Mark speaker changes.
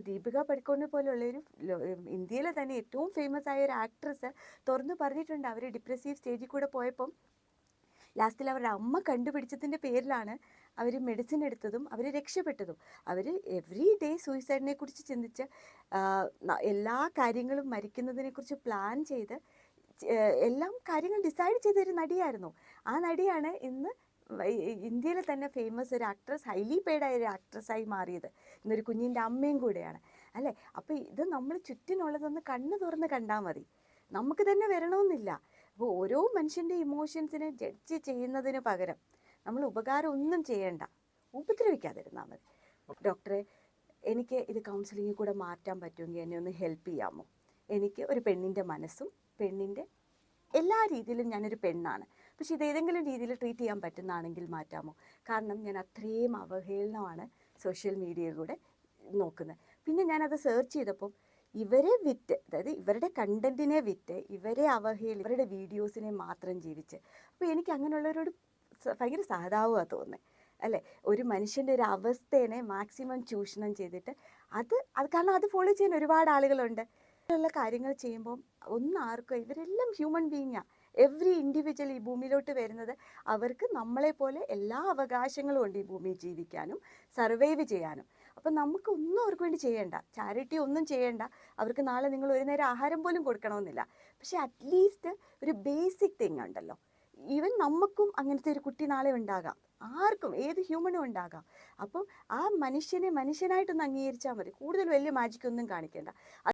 Speaker 1: ദീപിക പടുക്കോണിനെ പോലുള്ളൊരു ഇന്ത്യയിലെ തന്നെ ഏറ്റവും ഫേമസ് ആയ ഒരു ആക്ട്രസ് തുറന്നു പറഞ്ഞിട്ടുണ്ട്. അവർ ഡിപ്രസീവ് സ്റ്റേജിൽ കൂടെ പോയപ്പം ലാസ്റ്റിൽ അവരുടെ അമ്മ കണ്ടുപിടിച്ചതിൻ്റെ പേരിലാണ് അവർ മെഡിസിൻ എടുത്തതും അവർ രക്ഷപ്പെട്ടതും. അവർ എവറി ഡേ സൂയിസൈഡിനെ കുറിച്ച് ചിന്തിച്ച് എല്ലാ കാര്യങ്ങളും മരിക്കുന്നതിനെക്കുറിച്ച് പ്ലാൻ ചെയ്ത് എല്ലാം കാര്യങ്ങൾ ഡിസൈഡ് ചെയ്തൊരു നടിയായിരുന്നു. ആ നടിയാണ് ഇന്ന് ഇന്ത്യയിലെ തന്നെ ഫേമസ് ഒരു ആക്ട്രസ്, ഹൈലി പെയ്ഡായ ഒരു ആക്ട്രസ്സായി മാറിയത്. ഇന്നൊരു കുഞ്ഞിൻ്റെ അമ്മയും കൂടെയാണ് അല്ലേ. അപ്പോൾ ഇത് നമ്മൾ ചുറ്റിനുള്ളതൊന്ന് കണ്ണ് തുറന്ന് കണ്ടാൽ മതി, നമുക്ക് തന്നെ വരണമെന്നില്ല. അപ്പോൾ ഓരോ മനുഷ്യൻ്റെ ഇമോഷൻസിനെ ജഡ്ജ് ചെയ്യുന്നതിന് പകരം നമ്മൾ ഉപകാരം ഒന്നും ചെയ്യേണ്ട, ഉപദ്രവിക്കാതിരുന്നാൽ മതി. ഡോക്ടറെ, എനിക്ക് ഇത് കൗൺസിലിങ്ങിൽ കൂടെ മാറ്റാൻ പറ്റുമെങ്കിൽ എന്നെ ഒന്ന് ഹെൽപ്പ് ചെയ്യാമോ? എനിക്ക് ഒരു പെണ്ണിൻ്റെ മനസ്സും പെണ്ണിൻ്റെ എല്ലാ രീതിയിലും ഞാനൊരു പെണ്ണാണ്, പക്ഷെ ഇതേതെങ്കിലും രീതിയിൽ ട്രീറ്റ് ചെയ്യാൻ പറ്റുന്നതാണെങ്കിൽ മാറ്റാമോ? കാരണം ഞാൻ അത്രയും അവഹേളനമാണ് സോഷ്യൽ മീഡിയയിലൂടെ നോക്കുന്നത്. പിന്നെ ഞാനത് സെർച്ച് ചെയ്തപ്പോൾ ഇവരെ വിറ്റ്, അതായത് ഇവരുടെ കണ്ടൻറ്റിനെ വിറ്റ് ഇവരെ ഇവരുടെ വീഡിയോസിനെ മാത്രം ജീവിച്ച്, അപ്പോൾ എനിക്ക് അങ്ങനെയുള്ളവരോട് ഭയങ്കര സഹതാപമാണ് തോന്നുന്നത് അല്ലേ. ഒരു മനുഷ്യൻ്റെ ഒരു അവസ്ഥേനെ മാക്സിമം ചൂഷണം ചെയ്തിട്ട് അത് കാരണം അത് ഫോളോ ചെയ്യാൻ ഒരുപാട് ആളുകളുണ്ട്. ഉള്ള കാര്യങ്ങൾ ചെയ്യുമ്പം ആർക്കും, ഇവരെല്ലാം ഹ്യൂമൻ ബീയിങ്ങാണ്. എവറി ഇൻഡിവിജ്വൽ ഈ ഭൂമിയിലോട്ട് വരുന്നത് അവർക്ക് നമ്മളെപ്പോലെ എല്ലാ അവകാശങ്ങളും ഉണ്ട് ഈ ഭൂമിയിൽ ജീവിക്കാനും സർവൈവ് ചെയ്യാനും. അപ്പം നമുക്കൊന്നും അവർക്ക് വേണ്ടി ചെയ്യേണ്ട, ചാരിറ്റി ഒന്നും ചെയ്യേണ്ട, അവർക്ക് നാളെ നിങ്ങൾ ഒരു നേരം ആഹാരം പോലും കൊടുക്കണമെന്നില്ല. പക്ഷെ അറ്റ്ലീസ്റ്റ് ഒരു ബേസിക് തിങ് ഉണ്ടല്ലോ. ഈവൻ നമുക്കും അങ്ങനത്തെ ഒരു കുട്ടി നാളെ ഉണ്ടാകാം, ആർക്കും ഏത് ഹ്യൂമനും ഉണ്ടാകാം. അപ്പം ആ മനുഷ്യനെ മനുഷ്യനായിട്ടൊന്ന് അംഗീകരിച്ചാൽ മതി, കൂടുതൽ വലിയ മാജിക്കൊന്നും കാണിക്കേണ്ട.